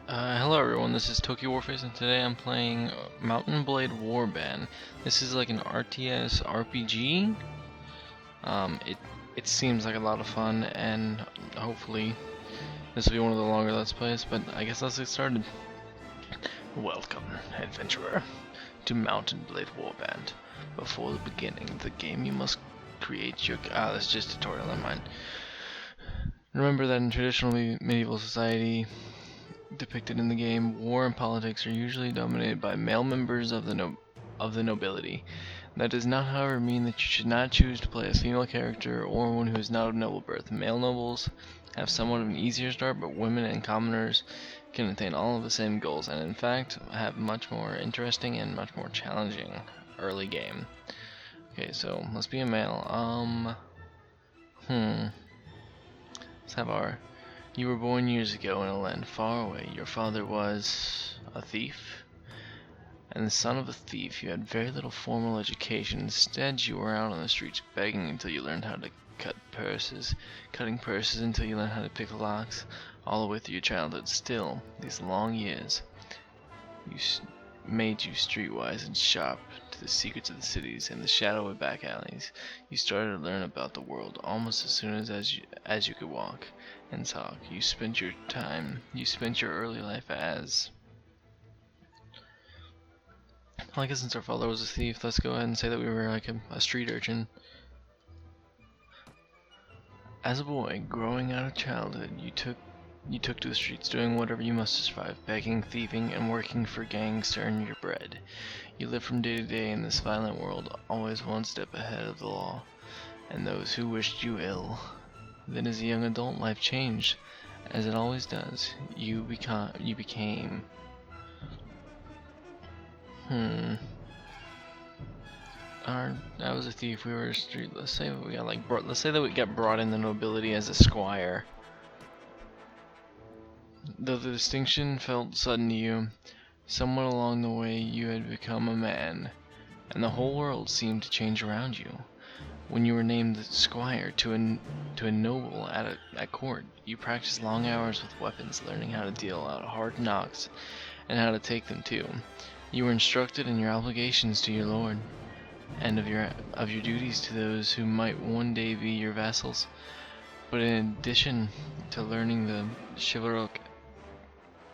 Hello everyone, this is Tokyo Warface and today I'm playing Mountain Blade Warband. This is like an RTS RPG. It seems like a lot of fun and hopefully this will be one of the longer Let's Plays, but I guess let's get started. Welcome, adventurer, to Mountain Blade Warband. Before the beginning of the game you must create your... that's just tutorial, never mind. Remember that in traditional medieval society depicted in the game, war and politics are usually dominated by male members of the nobility. That does not, however, mean that you should not choose to play a female character or one who is not of noble birth. Male nobles have somewhat of an easier start, but women and commoners can attain all of the same goals, and in fact have much more interesting and much more challenging early game. Okay, so let's be a male. Let's have our... You were born years ago in a land far away. Your father was a thief, and the son of a thief. You had very little formal education. Instead, you were out on the streets begging until you learned how to cutting purses until you learned how to pick locks, all the way through your childhood. Still, these long years made you streetwise and sharp to the secrets of the cities and the shadowy back alleys. You started to learn about the world almost as soon as you could walk and talk. You spent your early life as... Well, I guess since our father was a thief, let's go ahead and say that we were like a street urchin. As a boy, growing out of childhood, you took to the streets, doing whatever you must to survive, begging, thieving, and working for gangs to earn your bread. You lived from day to day in this violent world, always one step ahead of the law, and those who wished you ill. Then as a young adult, life changed, as it always does. You became... I was a thief, we were a street... Let's say that we got brought in the nobility as a squire. Though the distinction felt sudden to you, somewhat along the way you had become a man, and the whole world seemed to change around you. When you were named squire to a noble at court, you practiced long hours with weapons, learning how to deal out hard knocks and how to take them too. You were instructed in your obligations to your lord, and of your duties to those who might one day be your vassals. But in addition to learning the chivalric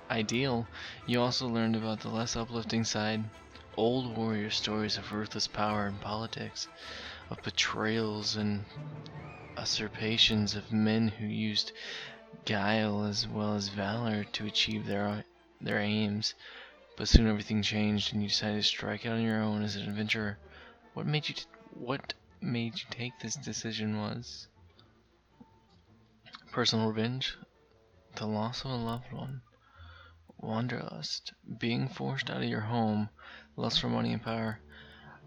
ideal, you also learned about the less uplifting side, old warrior stories of ruthless power and politics, of betrayals and usurpations of men who used guile as well as valor to achieve their aims. But soon everything changed and you decided to strike out on your own as an adventurer. What made you take this decision was personal revenge, the loss of a loved one, wanderlust, being forced out of your home, lust for money and power.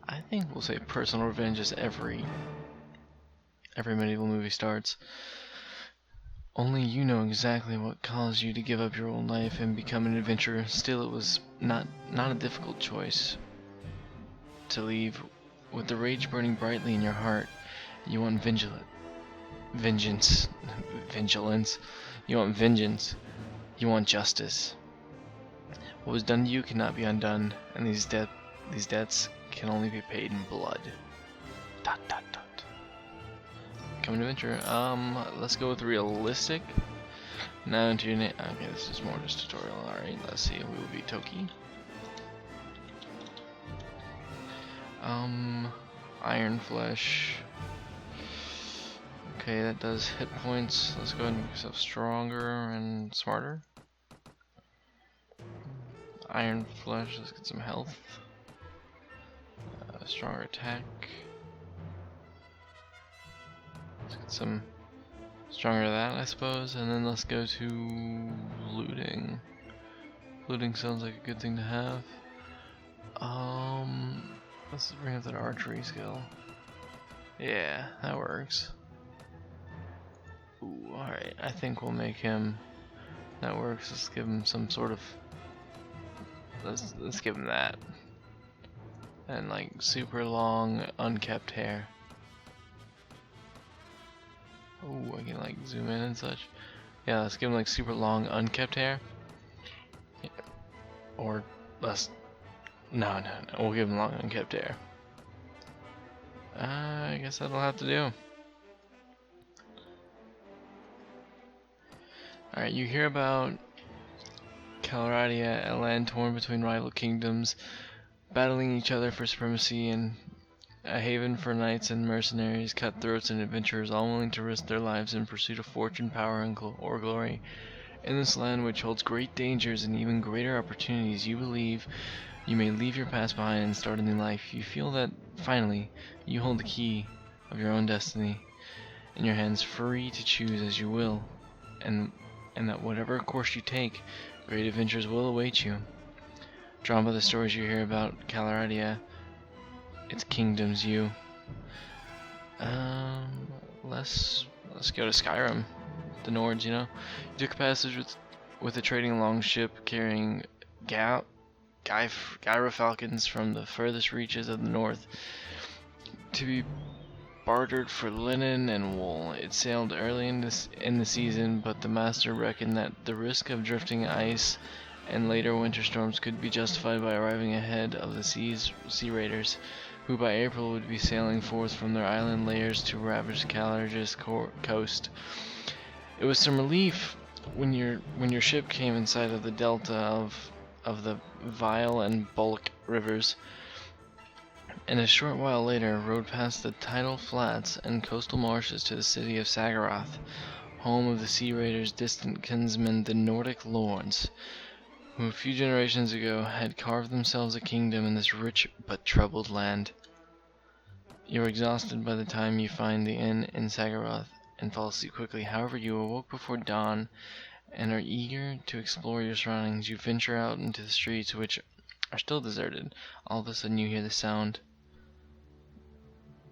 I think we'll say personal revenge as every medieval movie starts. Only you know exactly what caused you to give up your old life and become an adventurer. Still, it was not a difficult choice to leave. With the rage burning brightly in your heart, you want vengeance. You want vengeance. You want justice. What was done to you cannot be undone, and these debts can only be paid in blood. ... Coming to adventure. Let's go with realistic. Now into your name. Okay, this is more just tutorial. Alright, let's see. We will be Toki. Iron Flesh. Okay, that does hit points. Let's go ahead and make yourself stronger and smarter. Iron Flesh, let's get some health. Stronger attack. Let's get some stronger of that, I suppose. And then let's go to looting. Looting sounds like a good thing to have. Let's bring up that archery skill. Yeah, that works. Ooh, alright, I think we'll make him... That works, let's give him some sort of... Let's give him that. And like super long, unkept hair. Oh, I can like zoom in and such. Yeah, let's give him like super long, unkept hair. Or less. No. We'll give him long unkept air. I guess that'll have to do. Alright, you hear about Calradia, a land torn between rival kingdoms, battling each other for supremacy, and a haven for knights and mercenaries, cutthroats, and adventurers, all willing to risk their lives in pursuit of fortune, power, and or glory. In this land, which holds great dangers and even greater opportunities, you believe you may leave your past behind and start a new life. You feel that, finally, you hold the key of your own destiny in your hands, free to choose as you will, and that whatever course you take, great adventures will await you. Drawn by the stories you hear about Calradia, its kingdoms, let's go to Skyrim. The Nords, you know. You took passage with a trading longship carrying Gyra falcons from the furthest reaches of the north to be bartered for linen and wool. It sailed early in the season, but the master reckoned that the risk of drifting ice and later winter storms could be justified by arriving ahead of the sea raiders, who by April would be sailing forth from their island lairs to ravage Calragia's coast. It was some relief when your ship came in sight of the delta of the Vile and Bulk rivers, and a short while later rode past the tidal flats and coastal marshes to the city of Sagaroth, home of the Sea Raiders' distant kinsmen, the Nordic lords, who a few generations ago had carved themselves a kingdom in this rich but troubled land. You are exhausted by the time you find the inn in Sagaroth and fall asleep quickly. However, you awoke before dawn and are eager to explore your surroundings. You venture out into the streets, which are still deserted. All of a sudden you hear the sound.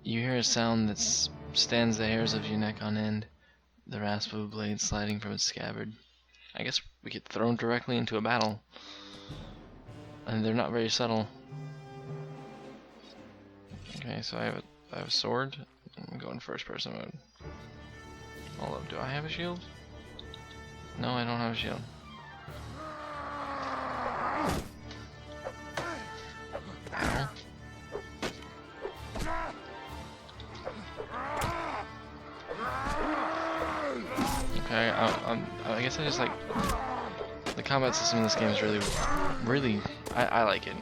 You hear a sound that stands the hairs of your neck on end, the rasp of a blade sliding from its scabbard. I guess we get thrown directly into a battle. And they're not very subtle. Okay, so I have a sword. I'm going first person mode. Hold up, do I have a shield? No, I don't have a shield. Ow. Okay, I guess I just like the combat system in this game is really, I like it.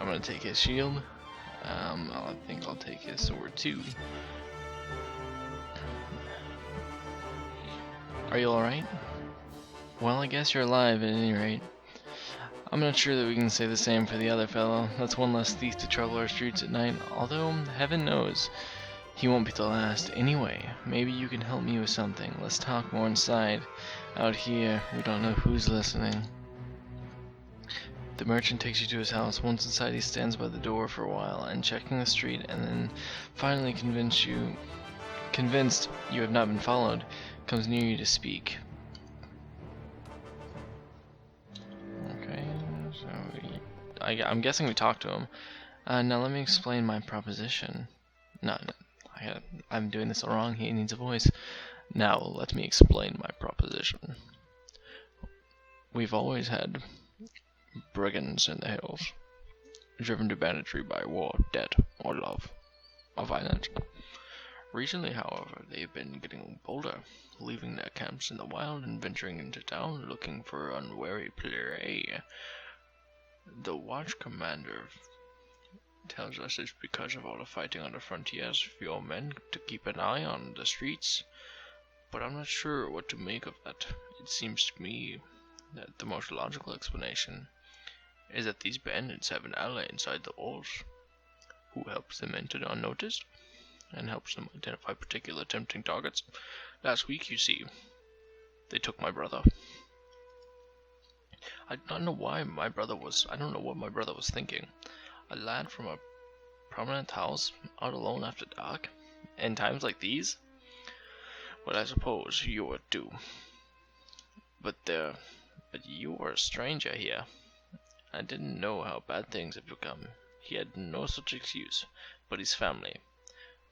I'm gonna take his shield. I think I'll take his sword too. Are you alright? Well, I guess you're alive at any rate. I'm not sure that we can say the same for the other fellow. That's one less thief to trouble our streets at night, although, heaven knows, he won't be the last. Anyway, maybe you can help me with something. Let's talk more inside. Out here, we don't know who's listening. The merchant takes you to his house. Once inside, he stands by the door for a while and checking the street, and then finally convinced you have not been followed, comes near you to speak. Okay, so I'm guessing we talked to him. Now let me explain my proposition. No, I'm doing this all wrong. He needs a voice. Now let me explain my proposition. We've always had brigands in the hills, driven to banditry by war, debt, or love, or violence. Recently, however, they've been getting bolder, leaving their camps in the wild and venturing into town looking for unwary prey. The watch commander tells us it's because of all the fighting on the frontiers for your men to keep an eye on the streets, but I'm not sure what to make of that. It seems to me that the most logical explanation is that these bandits have an ally inside the walls, who helps them enter unnoticed, and helps them identify particular tempting targets. Last week, you see, they took my brother. I don't know what my brother was thinking. A lad from a prominent house, out alone after dark, in times like these? But I suppose you would too. But you were a stranger here. I didn't know how bad things have become. He had no such excuse, but his family.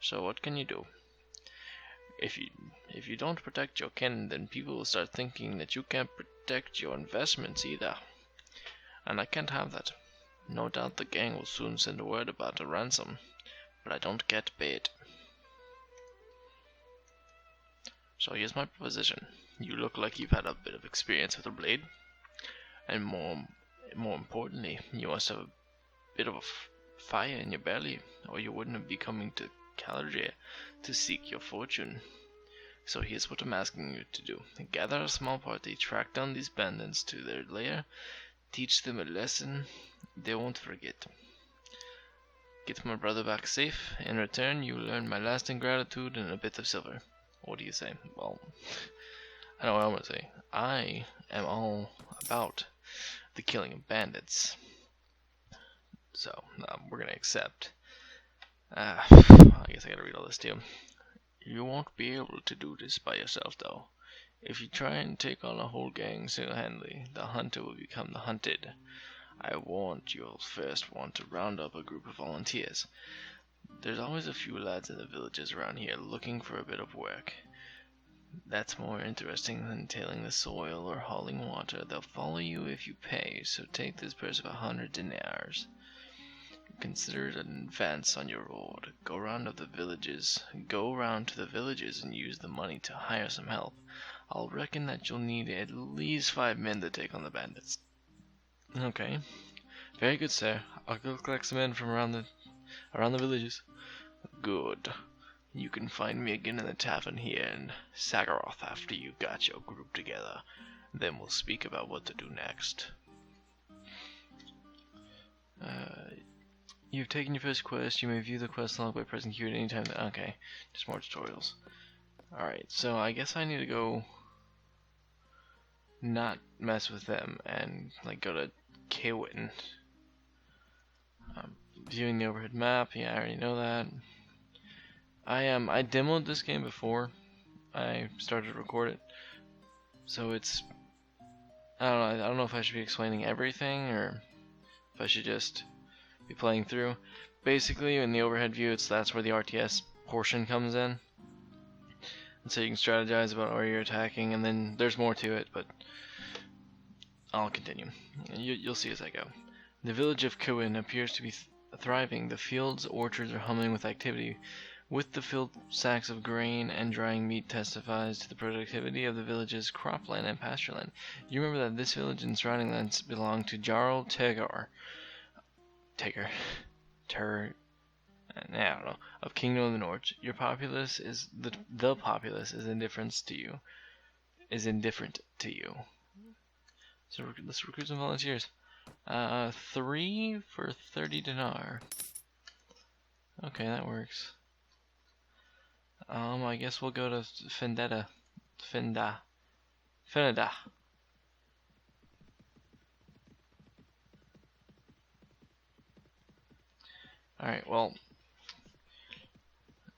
So what can you do? If you don't protect your kin, then people will start thinking that you can't protect your investments either. And I can't have that. No doubt the gang will soon send word about a ransom, but I don't get paid. So here's my proposition. You look like you've had a bit of experience with a blade, and more importantly, you must have a bit of a fire in your belly, or you wouldn't be coming to Calgary to seek your fortune. So here's what I'm asking you to do. Gather a small party, track down these bandits to their lair, teach them a lesson they won't forget. Get my brother back safe. In return, you will earn my lasting gratitude and a bit of silver. What do you say? Well, I know what I'm going to say. I am all about the killing of bandits. So, we're going to accept. I guess I got to read all this too. You won't be able to do this by yourself, though. If you try and take on a whole gang single-handedly, the hunter will become the hunted. I warned you'll first want to round up a group of volunteers. There's always a few lads in the villages around here looking for a bit of work. That's more interesting than tilling the soil or hauling water. They'll follow you if you pay, so take this purse of 100 dinars. Consider it an advance on your reward. Go round to the villages and use the money to hire some help. I'll reckon that you'll need at least 5 men to take on the bandits. Okay. Very good, sir. I'll go collect some men from around the villages. Good. You can find me again in the tavern here in Sagaroth after you got your group together. Then we'll speak about what to do next. You've taken your first quest. You may view the quest log by pressing Q at any time. Okay, just more tutorials. Alright, so I guess I need to go not mess with them and like go to Kewin. Viewing the overhead map. Yeah, I already know that. I demoed this game before I started to record it, so it's I don't know if I should be explaining everything or if I should just be playing through. Basically, in the overhead view, that's where the RTS portion comes in, and so you can strategize about where you're attacking, and then there's more to it, but I'll continue. You'll see as I go. The village of Kewin appears to be thriving. The fields, orchards are humming with activity. With the filled sacks of grain and drying meat testifies to the productivity of the village's cropland and pastureland. You remember that this village and surrounding lands belong to Jarl Tegar. I don't know, of Kingdom of the North. Your populace is the populace is indifferent to you. So let's recruit some volunteers. 3 for 30 dinar. Okay, that works. I guess we'll go to Feneda. Alright, well,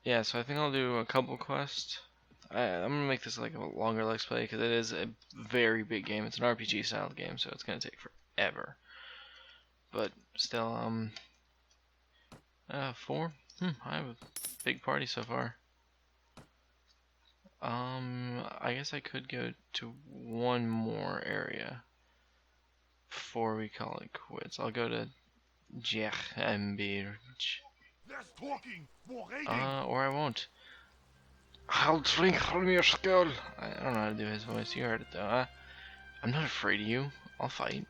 yeah, so I think I'll do a couple quests. I'm gonna make this like a longer Let's Play because it is a very big game. It's an RPG style game, so it's gonna take forever. But still, 4? I have a big party so far. I guess I could go to one more area before we call it quits. I'll go to Jechembirj. Less talking, more raiding. Or I won't. I'll drink from your skull. I don't know how to do his voice. You heard it though. I'm not afraid of you. I'll fight.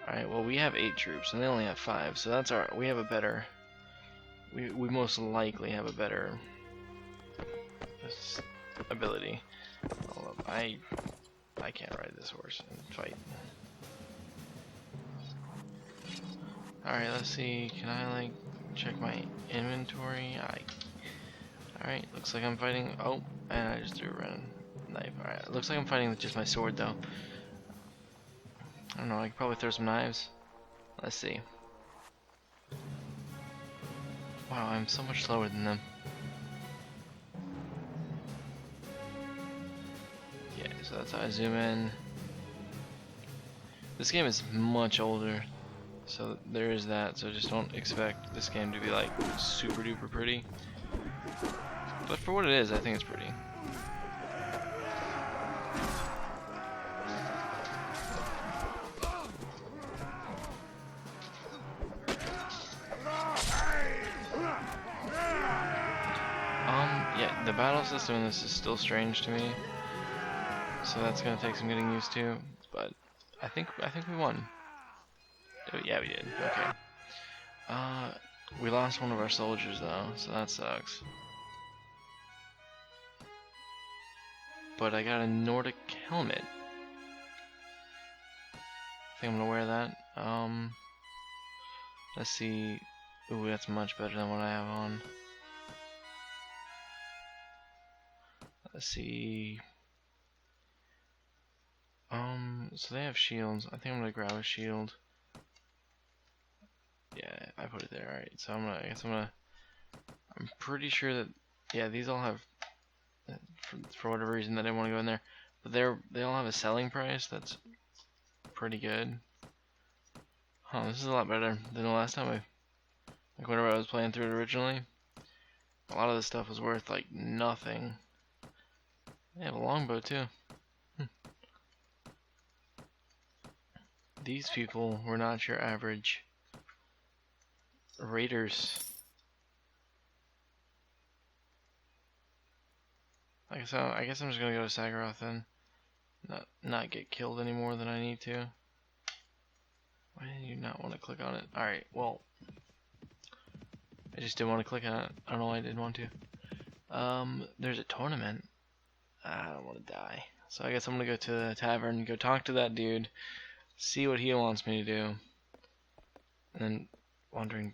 Alright, well we have 8 troops and they only have 5, so that's our. We have a better. We most likely have a better ability. Hold up. I can't ride this horse and fight. Alright, let's see. Can I like check my inventory? Alright, looks like I'm fighting. Oh, and I just threw a random knife. Alright, looks like I'm fighting with just my sword though. I don't know, I could probably throw some knives. Let's see. Wow, I'm so much slower than them. Yeah, so that's how I zoom in. This game is much older, so there is that, so just don't expect this game to be like super duper pretty. But for what it is, I think it's pretty. battle system in this is still strange to me, so that's gonna take some getting used to. But I think we won. Oh, yeah, we did. Okay. We lost one of our soldiers though, so that sucks. But I got a Nordic helmet. I think I'm gonna wear that. Let's see. Ooh, that's much better than what I have on. Let's see. So they have shields. I think I'm gonna grab a shield. Yeah, I put it there. Alright, so I'm pretty sure that, yeah, these all have, for whatever reason, that I didn't want to go in there. But they all have a selling price that's pretty good. Huh, this is a lot better than the last time like whenever I was playing through it originally. A lot of this stuff was worth like nothing. They have a longbow too. These people were not your average raiders. I guess I'm just gonna go to Sagaroth then. Not get killed any more than I need to. Why did you not want to click on it? Alright, well, I just didn't want to click on it. I don't know why I didn't want to. There's a tournament. I don't want to die. So I guess I'm gonna go to the tavern, go talk to that dude, see what he wants me to do. And then wondering,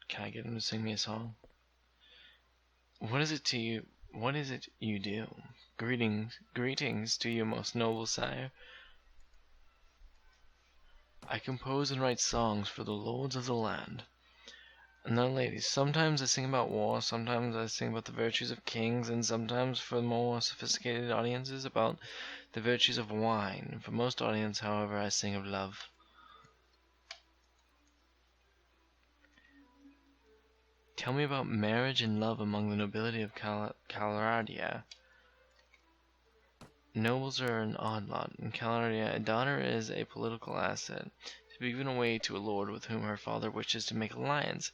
can I get him to sing me a song? What is it to you? What is it you do? Greetings to you, most noble sire. I compose and write songs for the lords of the land. And then, ladies, sometimes I sing about war, sometimes I sing about the virtues of kings, and sometimes for more sophisticated audiences about the virtues of wine. For most audience, however, I sing of love. Tell me about marriage and love among the nobility of Calaradia. Nobles are an odd lot. In Calaradia, a daughter is a political asset, to be given away to a lord with whom her father wishes to make alliance.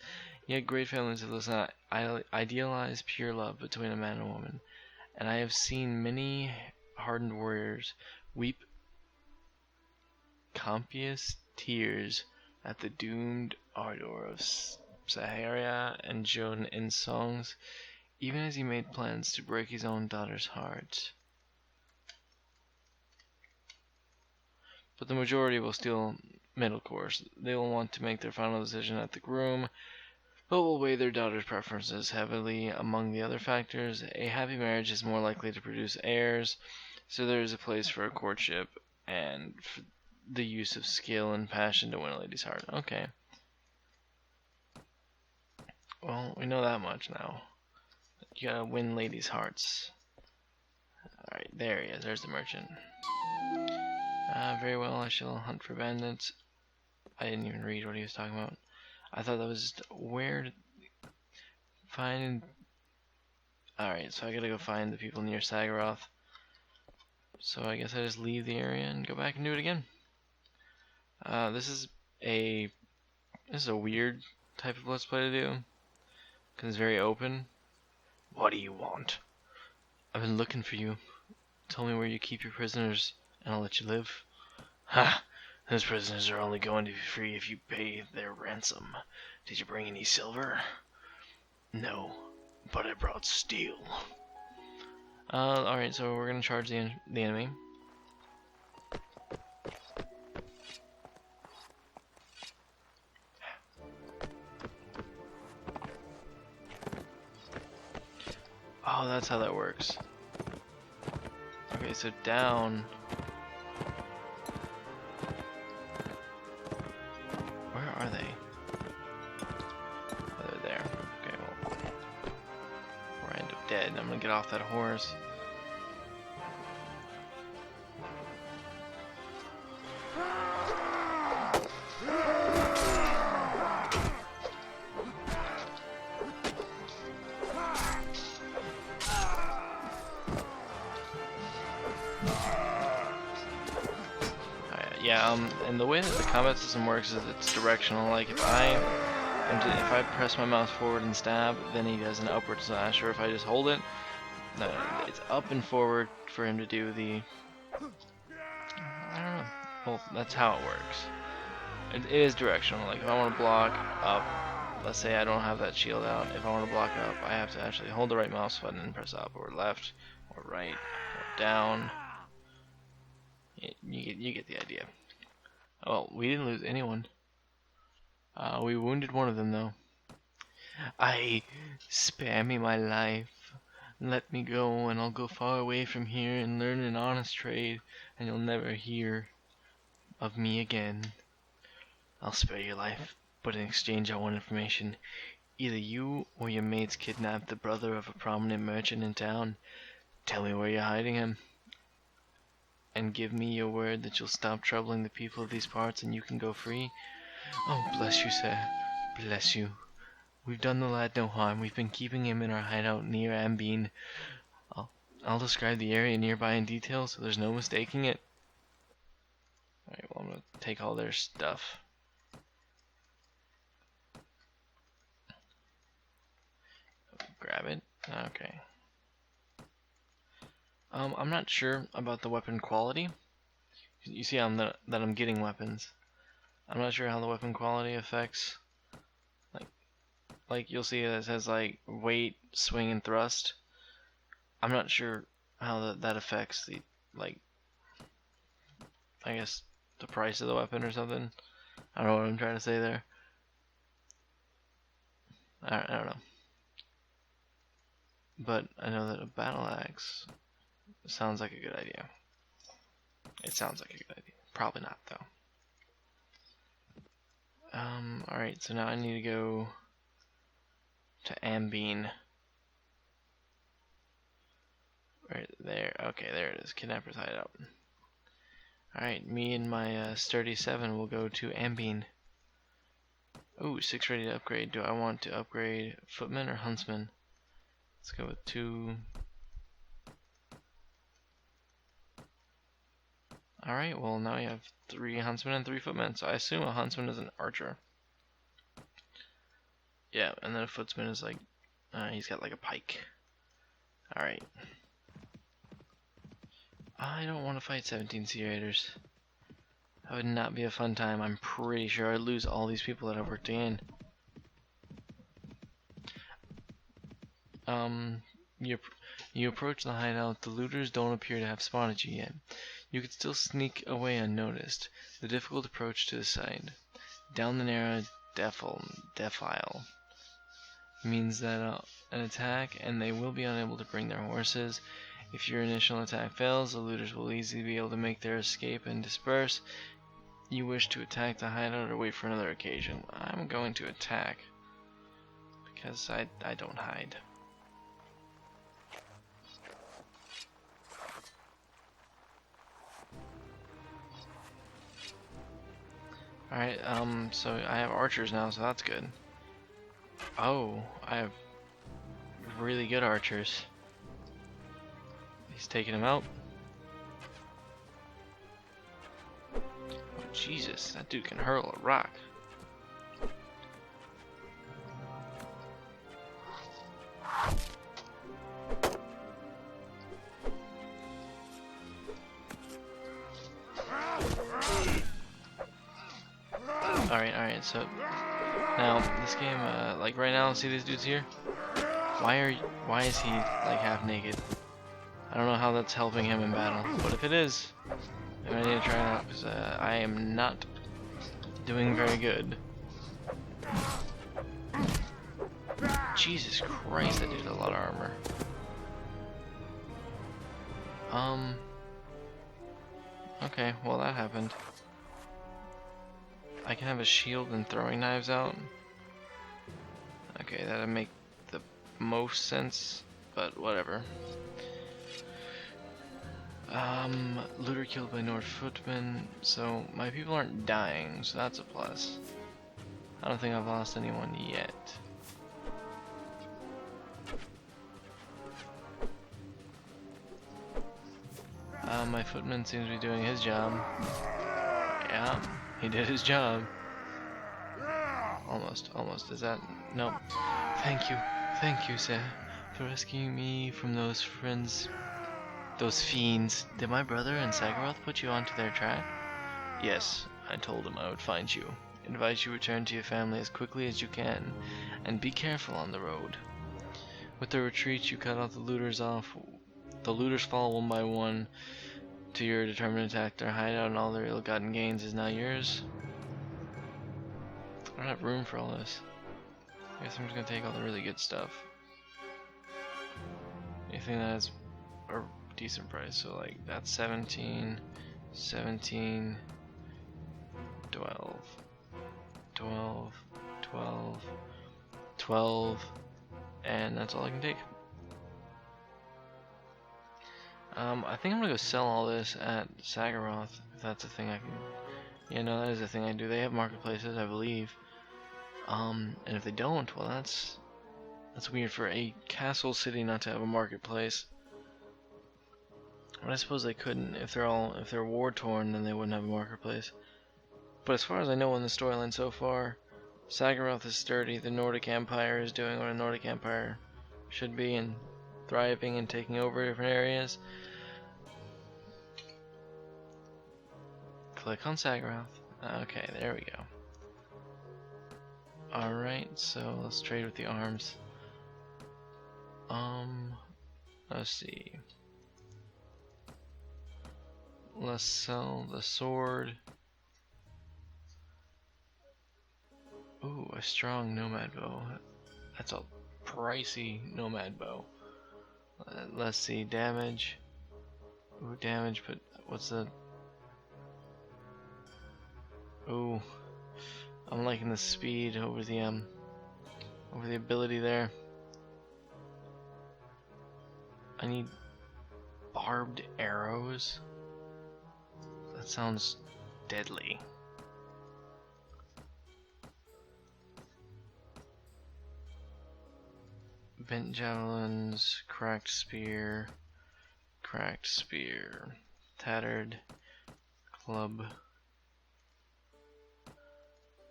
Yet great families of this idealize pure love between a man and a woman, and I have seen many hardened warriors weep copious tears at the doomed ardor of Sahara and Joan in songs, even as he made plans to break his own daughter's heart. But the majority will steal middle course. They will want to make their final decision at the groom, but will weigh their daughter's preferences heavily among the other factors. A happy marriage is more likely to produce heirs, so there is a place for a courtship and for the use of skill and passion to win a lady's heart. Okay. Well, we know that much now. You gotta win ladies' hearts. Alright, there he is. There's the merchant. Very well, I shall hunt for bandits. I didn't even read what he was talking about. I thought that was just where to find. Alright, so I gotta go find the people near Sagaroth. So I guess I just leave the area and go back and do it again. This is a weird type of let's play to do, because it's very open. What do you want? I've been looking for you. Tell me where you keep your prisoners, and I'll let you live. Ha! Those prisoners are only going to be free if you pay their ransom. Did you bring any silver? No, but I brought steel. Alright, so we're gonna charge the enemy. Oh, that's how that works. Okay, so down. Where are they? Oh, they're there. Okay, well, before I end up dead, I'm gonna get off that horse. Yeah, and the way that the combat system works is it's directional. Like if I press my mouse forward and stab, then he does an upward slash, or if I just hold it, No, it's up and forward for him to do the... I don't know. Well, that's how it works. It is directional. Like, if I want to block up, let's say I don't have that shield out. If I want to block up, I have to actually hold the right mouse button and press up, or left, or right, or down. You get the idea. Oh, we didn't lose anyone. We wounded one of them, though. Spare me my life. Let me go, and I'll go far away from here and learn an honest trade, and you'll never hear of me again. I'll spare your life, but in exchange I want information. Either you or your mates kidnapped the brother of a prominent merchant in town. Tell me where you're hiding him. And give me your word that you'll stop troubling the people of these parts and you can go free. Oh, bless you, sir. Bless you. We've done the lad no harm. We've been keeping him in our hideout near Ambeen. I'll describe the area nearby in detail so there's no mistaking it. Alright, well, I'm gonna take all their stuff. Grab it. Okay. I'm not sure about the weapon quality. You see that I'm getting weapons. I'm not sure how the weapon quality affects. Like you'll see that it says like weight, swing, and thrust. I'm not sure how that affects the, like, I guess the price of the weapon or something. I don't know what I'm trying to say there. I don't know. But I know that a battle axe sounds like a good idea. It sounds like a good idea. Probably not, though. Alright, so now I need to go to Ambeen. Right there. Okay, there it is. Kidnapper's hideout. Alright, me and my sturdy 7 will go to Ambeen. Ooh, 6 ready to upgrade. Do I want to upgrade Footman or Huntsman? Let's go with 2. Alright, well now you have 3 Huntsmen and 3 Footmen, so I assume a Huntsman is an archer. Yeah, and then a Footsman is like, he's got like a pike. Alright. I don't want to fight 17 Sea Raiders. That would not be a fun time. I'm pretty sure I'd lose all these people that I've worked in. You approach the hideout. The looters don't appear to have spotted you yet. You could still sneak away unnoticed. The difficult approach to the side. Down the narrow defile means that an attack, and they will be unable to bring their horses. If your initial attack fails, the looters will easily be able to make their escape and disperse. You wish to attack the hideout or wait for another occasion? I'm going to attack, because I don't hide. Alright, so I have archers now, so that's good. Oh, I have really good archers. He's taking him out. Oh, Jesus, that dude can hurl a rock. Alright, so now this game, like right now, see these dudes here? Why is he like half naked? I don't know how that's helping him in battle, but if it is, then I need to try it out, because I am not doing very good. Jesus Christ, that dude has a lot of armor. Okay, well that happened. I can have a shield and throwing knives out. Okay, that'd make the most sense, but whatever. Looter killed by North Footman, so my people aren't dying, so that's a plus. I don't think I've lost anyone yet. My footman seems to be doing his job. Yeah, he did his job. Almost. Is that? Nope. Thank you, sir. for rescuing me from those friends, those fiends. Did my brother and Sagaroth put you onto their track? Yes, I told him I would find you. Advise you return to your family as quickly as you can, and be careful on the road. With the retreat, you cut all the looters off. The looters fall one by one to your determined attack. Their hideout and all their ill-gotten gains is now yours. I don't have room for all this. I guess I'm just gonna take all the really good stuff. Anything that has a decent price, so like that's 17, 17, 12, 12, 12, 12, and that's all I can take. I think I'm gonna go sell all this at Sagaroth, if that's a thing I can. Yeah, no, that is a thing I do. They have marketplaces, I believe. And if they don't, well, that's weird for a castle city not to have a marketplace. But I suppose they couldn't. If they're war torn, then they wouldn't have a marketplace. But as far as I know in the storyline so far, Sagaroth is sturdy. The Nordic Empire is doing what a Nordic Empire should be, and thriving and taking over different areas. Click on Sagaroth. Okay, there we go. Alright, so let's trade with the arms. Let's see. Let's sell the sword. Ooh, a strong nomad bow. That's a pricey nomad bow. Let's see, damage. Ooh, damage, but what's the... Ooh, I'm liking the speed over the ability there. I need barbed arrows. That sounds deadly. Bent javelins, cracked spear, tattered club.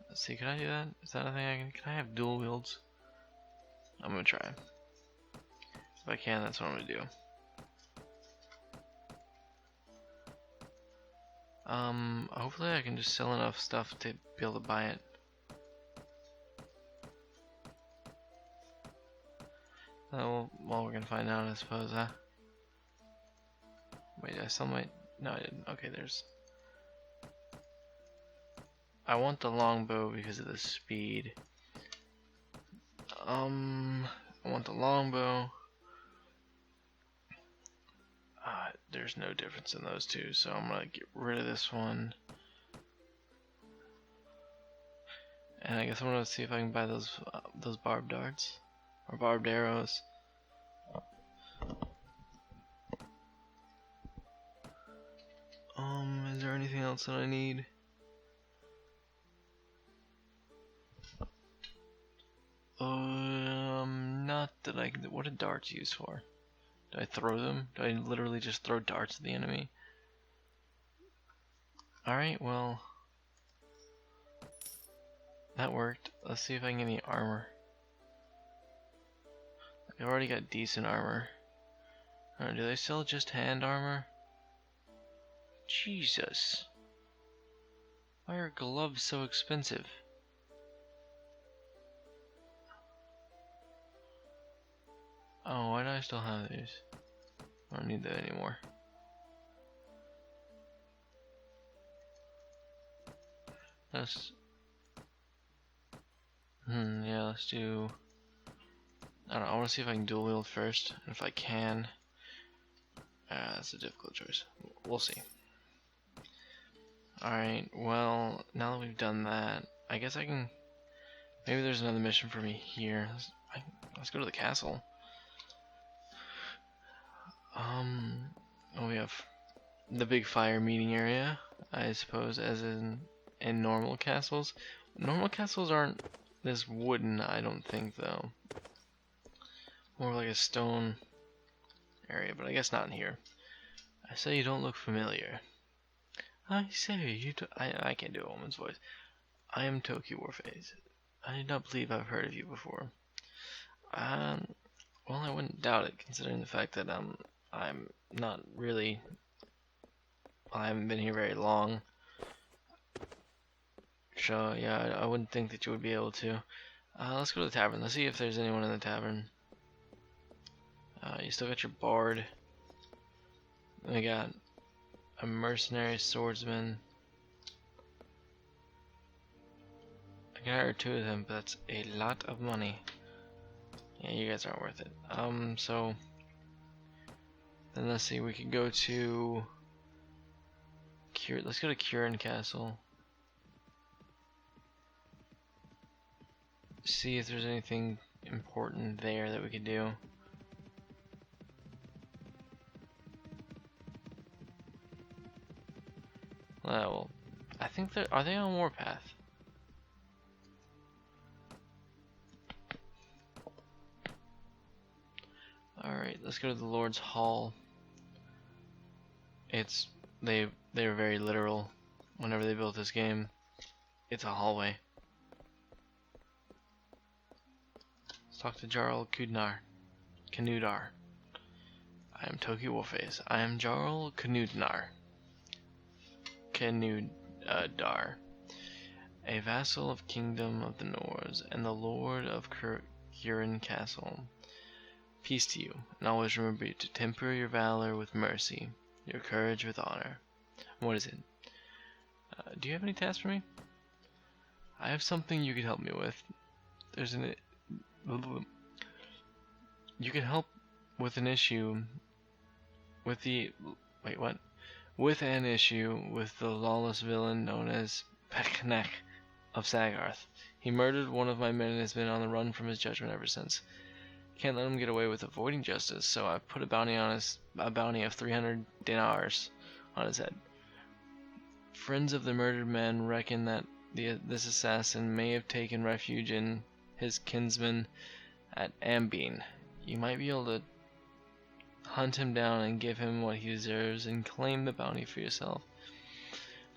Let's see, can I do that? Is that a thing I can I have dual wields? I'm gonna try. If I can, that's what I'm gonna do. Hopefully I can just sell enough stuff to be able to buy it. Well, we're gonna find out, I suppose, huh? Wait, I still might... No, I didn't. Okay, there's... I want the longbow because of the speed. I want the longbow. There's no difference in those two, so I'm gonna get rid of this one. And I guess I'm gonna see if I can buy those barbed darts or barbed arrows. Is there anything else that I need? Not that I can. What are darts used for? Do I throw them? Do I literally just throw darts at the enemy? Alright, well, that worked. Let's see if I can get any armor. I've already got decent armor. Do they sell just hand armor? Jesus. Why are gloves so expensive? Oh, why do I still have these? I don't need that anymore. Let's... yeah, let's do... I don't know, I want to see if I can dual wield first. And if I can... that's a difficult choice. We'll see. Alright, well, now that we've done that, I guess I can... Maybe there's another mission for me here. Let's go to the castle. We have the big fire meeting area, I suppose, as in normal castles. Normal castles aren't this wooden, I don't think, though. More like a stone area, but I guess not in here. I say you don't look familiar. I say you I can't do a woman's voice. I am Toki Warface. I do not believe I've heard of you before. Well, Well, I wouldn't doubt it, considering the fact that I'm not really. I haven't been here very long. So yeah, I wouldn't think that you would be able to. Let's go to the tavern. Let's see if there's anyone in the tavern. You still got your bard. We got a mercenary swordsman. I can hire 2 of them, but that's a lot of money. Yeah, you guys aren't worth it. So then let's see. We could go to Let's go to Curin Castle. See if there's anything important there that we could do. Well, I think are they on Warpath? Alright, let's go to the Lord's Hall. They were very literal whenever they built this game. It's a hallway. Let's talk to Jarl Canudar. I am Toki Warface. I am Jarl Canudar, a vassal of Kingdom of the Nords and the Lord of Curin Castle. Peace to you, and always remember to temper your valor with mercy, your courage with honor. What is it? Do you have any tasks for me? I have something you could help me with. You can help with an issue with the with an issue with the lawless villain known as Peknek of Sagarth. He murdered one of my men and has been on the run from his judgment ever since. Can't let him get away with avoiding justice, so I've put a bounty of 300 dinars on his head. Friends of the murdered man reckon that this assassin may have taken refuge in his kinsman at Ambeen. You might be able to hunt him down and give him what he deserves and claim the bounty for yourself.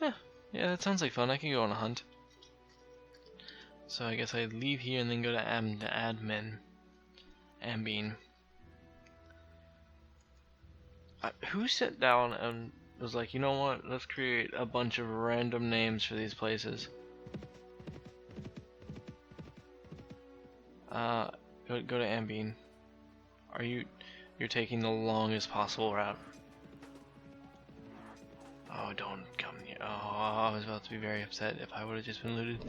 Yeah, that sounds like fun. I can go on a hunt. So I guess I'd leave here and then go to Ambeen. Who sat down and was like, you know what, let's create a bunch of random names for these places. Go to Ambeen. You're taking the longest possible route. Oh, don't come here. Oh, I was about to be very upset if I would have just been looted.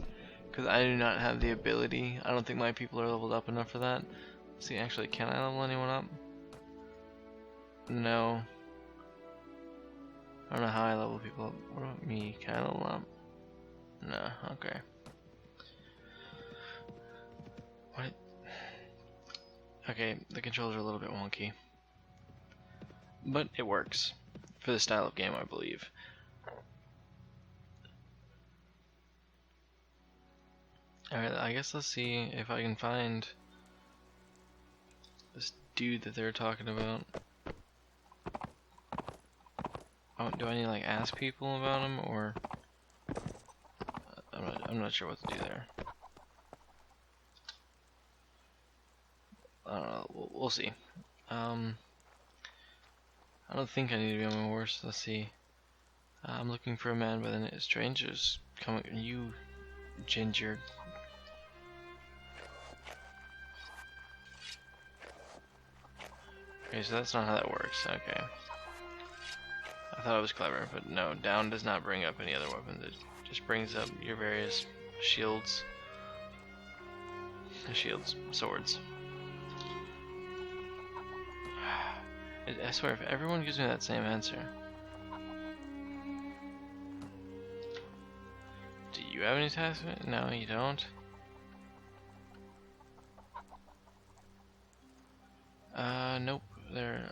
Because I do not have the ability. I don't think my people are leveled up enough for that. Let's see, actually, can I level anyone up? No. I don't know how I level people up. What about me? Can I level up? No, okay. What? Okay, the controls are a little bit wonky. But it works. For the style of game, I believe. Alright, I guess let's see if I can find this dude that they're talking about. Oh, do I need to like ask people about him, or I'm not sure what to do there. I don't know. We'll see. I don't think I need to be on my horse. Let's see. I'm looking for a man by the name of strangers. Come, you ginger. Okay, so that's not how that works. Okay. I thought it was clever, but no. Down does not bring up any other weapons. It just brings up your various shields. Swords. I swear, if everyone gives me that same answer. Do you have any tasks? No, you don't. Nope. They're...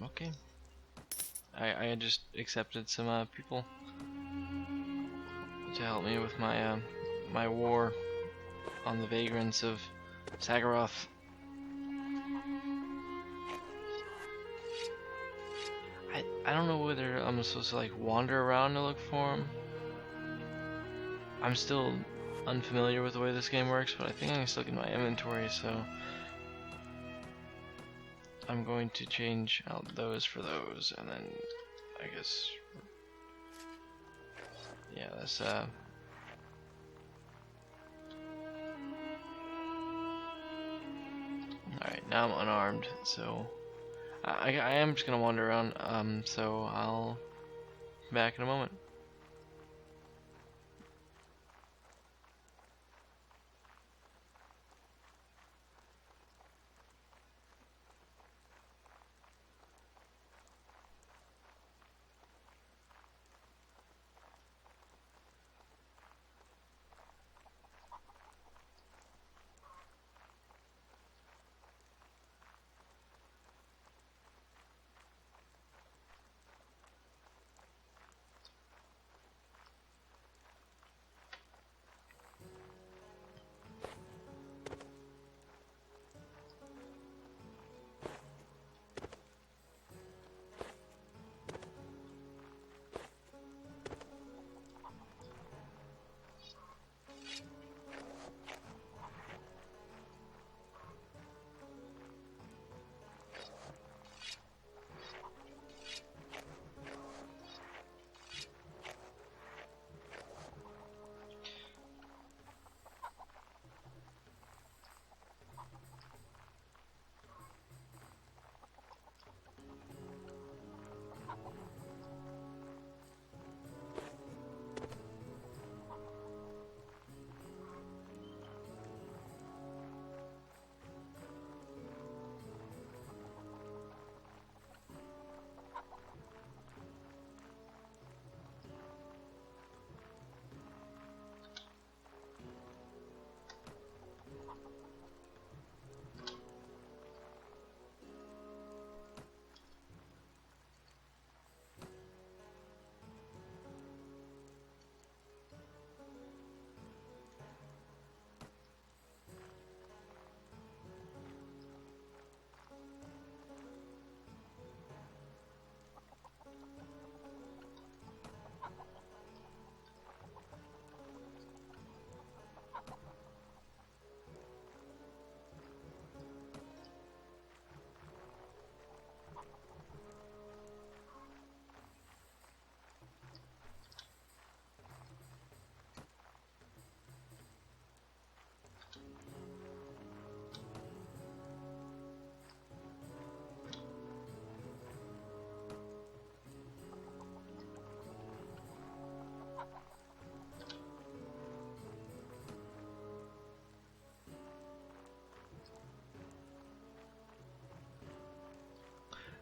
okay. I just accepted some people to help me with my my war on the vagrants of Sagarth. I don't know whether I'm supposed to like wander around to look for him. I'm still unfamiliar with the way this game works, but I think I can still get my inventory, so I'm going to change out those for those, and then I guess, yeah, that's alright, now I'm unarmed, so I am just gonna wander around, so I'll be back in a moment.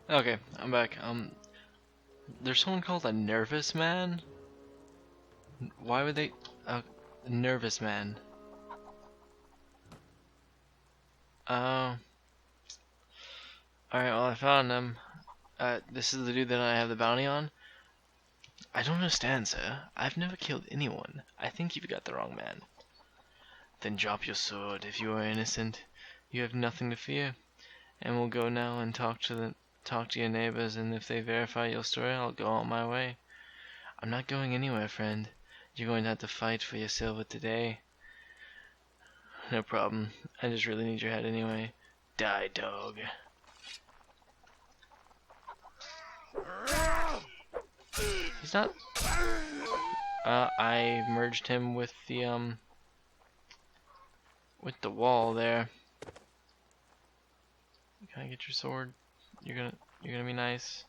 Okay, I'm back. There's someone called a nervous man? Why would they... nervous man. Alright, well, I found him. This is the dude that I have the bounty on. I don't understand, sir. I've never killed anyone. I think you've got the wrong man. Then drop your sword if you are innocent. You have nothing to fear. And we'll go now and talk to your neighbors, and if they verify your story, I'll go on my way. I'm not going anywhere, friend. You're going to have to fight for your silver today. No problem. I just really need your head anyway. Die, dog. He's not... I merged him with the wall there. Can I get your sword? You're gonna be nice?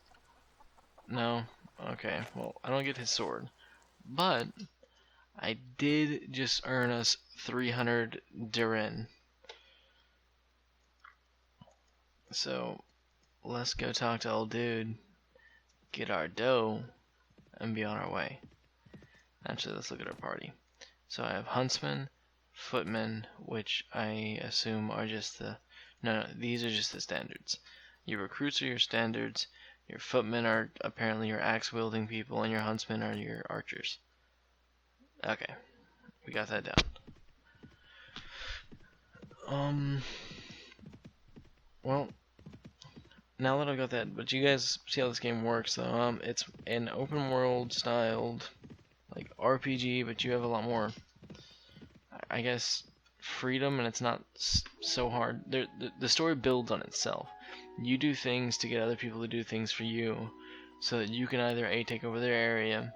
No? Okay, well, I don't get his sword. But I did just earn us 300 Durin. So let's go talk to old dude, get our dough, and be on our way. Actually, let's look at our party. So I have huntsmen, footmen, which I assume are just the... No, these are just the standards. Your recruits are your standards, your footmen are apparently your axe-wielding people, and your huntsmen are your archers. Okay, we got that down. Well, now that I've got that, but you guys see how this game works, though. It's an open world styled, like, RPG, but you have a lot more I guess, freedom, and it's not so hard. The story builds on itself. You do things to get other people to do things for you, so that you can either A, take over their area,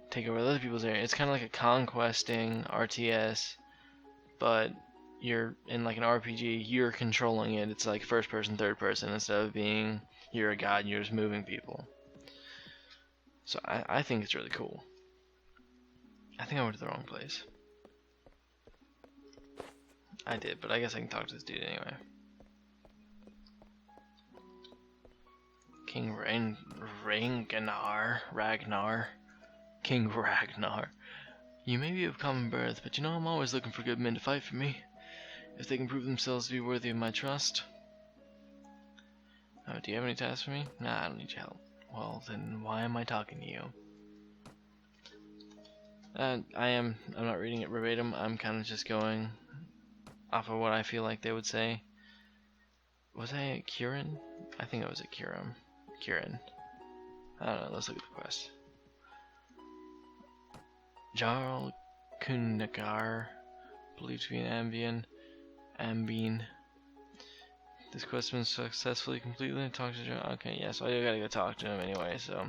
take over other people's area. It's kind of like a conquesting RTS, but you're in like an RPG, you're controlling it. It's like first person, third person, instead of being you're a god and you're just moving people. So I think it's really cool. I think I went to the wrong place. I did, but I guess I can talk to this dude anyway. King Ragnar. King Ragnar. You may be of common birth, but you know I'm always looking for good men to fight for me, if they can prove themselves to be worthy of my trust. Oh, do you have any tasks for me? Nah, I don't need your help. Well, then why am I talking to you? I'm not reading it verbatim. I'm kind of just going off of what I feel like they would say. Was I at Kieran? I think I was at Kieran. I don't know, let's look at the quest. Jarl Kunnagar, believed to be an Ambien. This quest has been successfully completed. Talk to Jarl. Okay, yeah, so I gotta go talk to him anyway, so.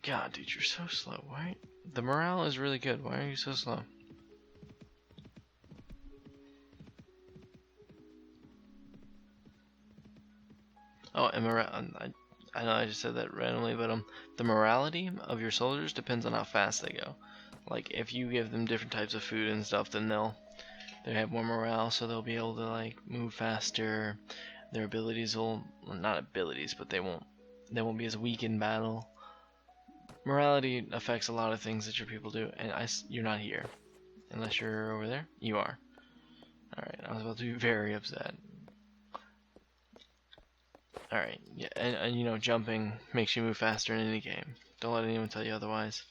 God, dude, you're so slow. Why? The morale is really good. Why are you so slow? Oh, and I know I just said that randomly, but the morality of your soldiers depends on how fast they go. Like, if you give them different types of food and stuff, then they have more morale, so they'll be able to like move faster. Their abilities will, well, not abilities, but they won't be as weak in battle. Morality affects a lot of things that your people do, and you're not here, unless you're over there. You are. All right, I was about to be very upset. Alright, yeah, and you know, jumping makes you move faster in any game. Don't let anyone tell you otherwise.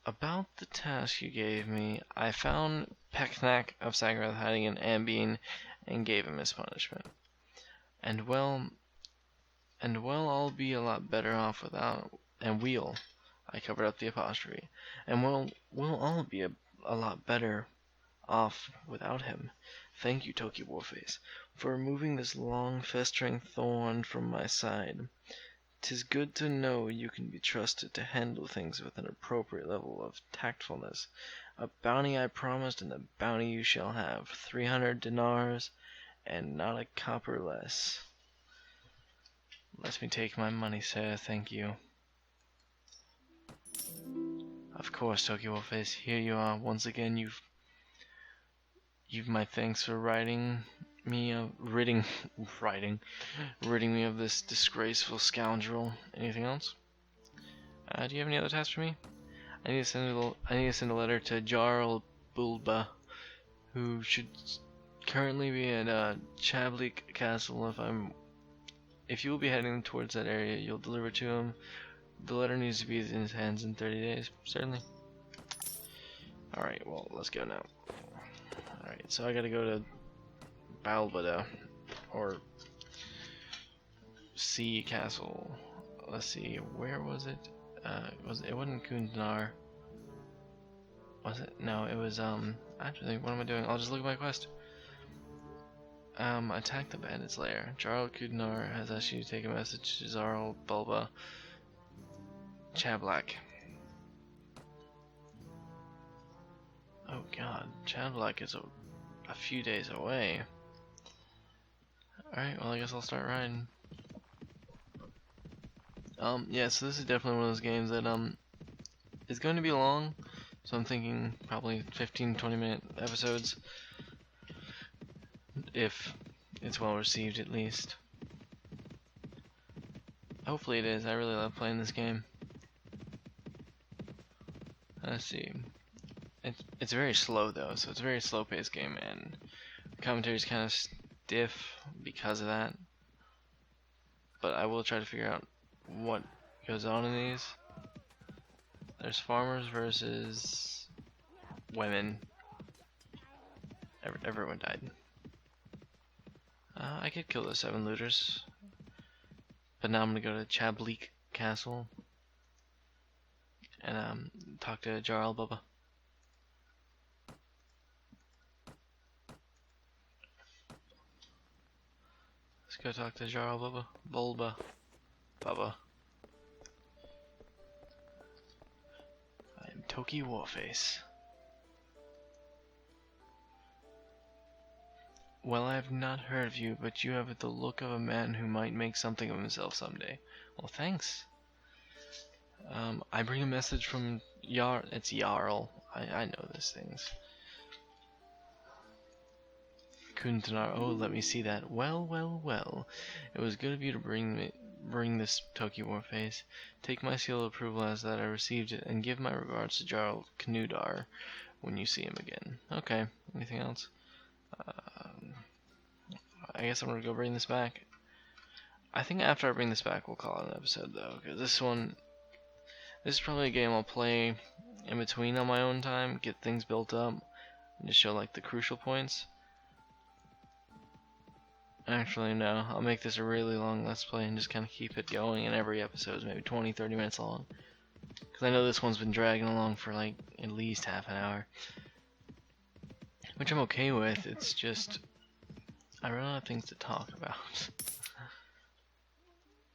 About the task you gave me, I found Peknak of Sagrath hiding in Ambien and gave him his punishment. And well, I'll be a lot better off without, and I covered up the apostrophe, and we'll all be a lot better off without him. Thank you, Toki Warface, for removing this long festering thorn from my side. 'Tis good to know you can be trusted to handle things with an appropriate level of tactfulness. A bounty I promised, and the bounty you shall have. 300 dinars, and not a copper less. Let me take my money, sir, thank you. Of course, Toki Warface, here you are. Once again, you've my thanks for ridding me of this disgraceful scoundrel. Anything else? Do you have any other tasks for me? I need to send a letter to Jarl Bulba, who should currently be at Chablik Castle. If you will be heading towards that area, you'll deliver to him. The letter needs to be in his hands in 30 days. Certainly. Alright, well, let's go now. Alright, so I gotta go to Balbada, or Sea Castle. Let's see, where was it? It wasn't Kundanar. Was it? No, it was, actually, what am I doing? I'll just look at my quest. Attack the bandit's lair. Jarl Kudnar has asked you to take a message to Jarl Bulba Chablak. Oh god, Chablak is a few days away. Alright, well I guess I'll start riding. Yeah, so this is definitely one of those games that, is going to be long, so I'm thinking probably 15-20 minute episodes, if it's well received at least. Hopefully it is. I really love playing this game. Let's see. It's very slow though, so it's a very slow paced game, and the commentary is kind of stiff because of that. But I will try to figure out what goes on in these. There's farmers versus women. Everyone died. I could kill the 7 looters, but now I'm gonna go to Chablik Castle and talk to Jarl Bubba. Let's go talk to Jarl Bubba. Bubba. I am Toki Warface. Well, I have not heard of you, but you have the look of a man who might make something of himself someday. Well, thanks. I bring a message from It's Jarl. I know these things. Kuntanar. Oh, let me see that. Well. It was good of you to bring this Toki Warface. Take my seal of approval as that I received it, and give my regards to Jarl Knudar when you see him again. Okay. Anything else? I guess I'm gonna go bring this back. I think after I bring this back, we'll call it an episode, though, because this is probably a game I'll play in between on my own time, get things built up, and just show like the crucial points. Actually, no, I'll make this a really long Let's Play and just kind of keep it going, and every episode is maybe 20-30 minutes long. Because I know this one's been dragging along for like at least half an hour. Which I'm okay with, it's just I run out of things to talk about.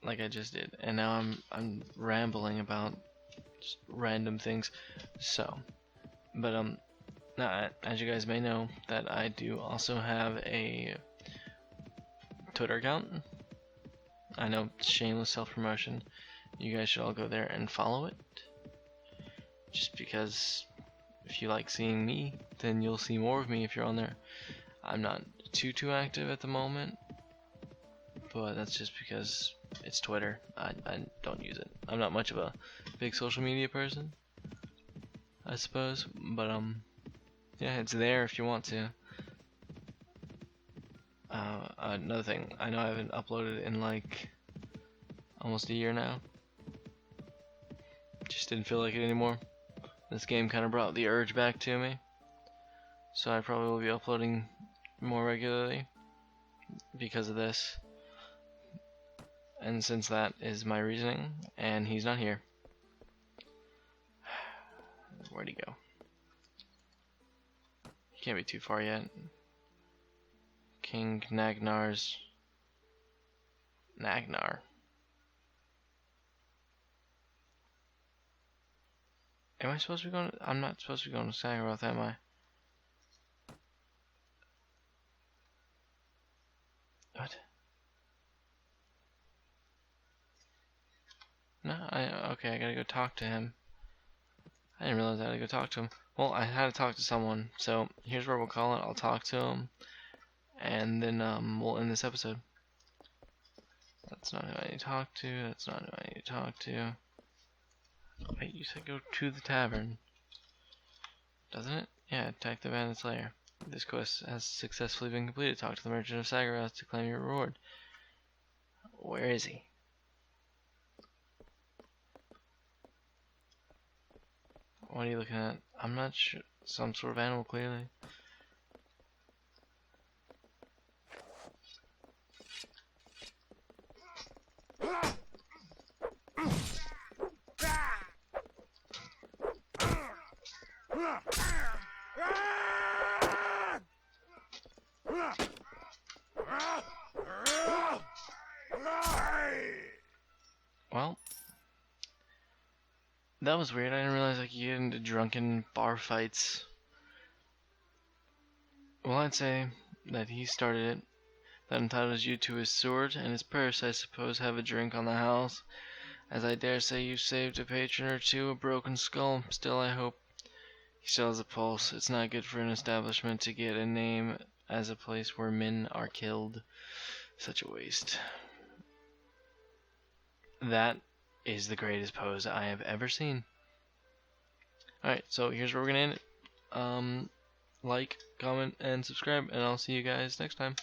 Like I just did. And now I'm rambling about just random things. So, but now, as you guys may know, that I do also have a Twitter account. I know, shameless self-promotion. You guys should all go there and follow it. Just because if you like seeing me, then you'll see more of me if you're on there. I'm not too active at the moment, but that's just because it's Twitter. I don't use it. I'm not much of a big social media person, I suppose, but yeah, it's there if you want to. Another thing, I know I haven't uploaded in like almost a year now. Just didn't feel like it anymore. This game kind of brought the urge back to me, so I probably will be uploading more regularly because of this. And since that is my reasoning, and he's not here. Where'd he go? He can't be too far yet. King Nagnar. Am I supposed to be going? I'm not supposed to be going to Sagarath, am I? What? No, okay, I gotta go talk to him. I didn't realize I had to go talk to him. Well, I had to talk to someone, so here's where we'll call it. I'll talk to him, and then we'll end this episode. That's not who I need to talk to. That's not who I need to talk to. Wait, you said go to the tavern. Doesn't it? Yeah, attack the bandit's lair. This quest has successfully been completed. Talk to the merchant of Sagarath to claim your reward. Where is he? What are you looking at? I'm not sure. Some sort of animal, clearly. Well, that was weird. I didn't realize I could get into drunken bar fights. Well, I'd say that he started it. That entitles you to his sword and his purse. I suppose have a drink on the house, as I dare say you saved a patron or two a broken skull. Still, I hope he still has a pulse. It's not good for an establishment to get a name as a place where men are killed. Such a waste. That is the greatest pose I have ever seen. Alright, so here's where we're gonna end it. Like, comment, and subscribe, and I'll see you guys next time.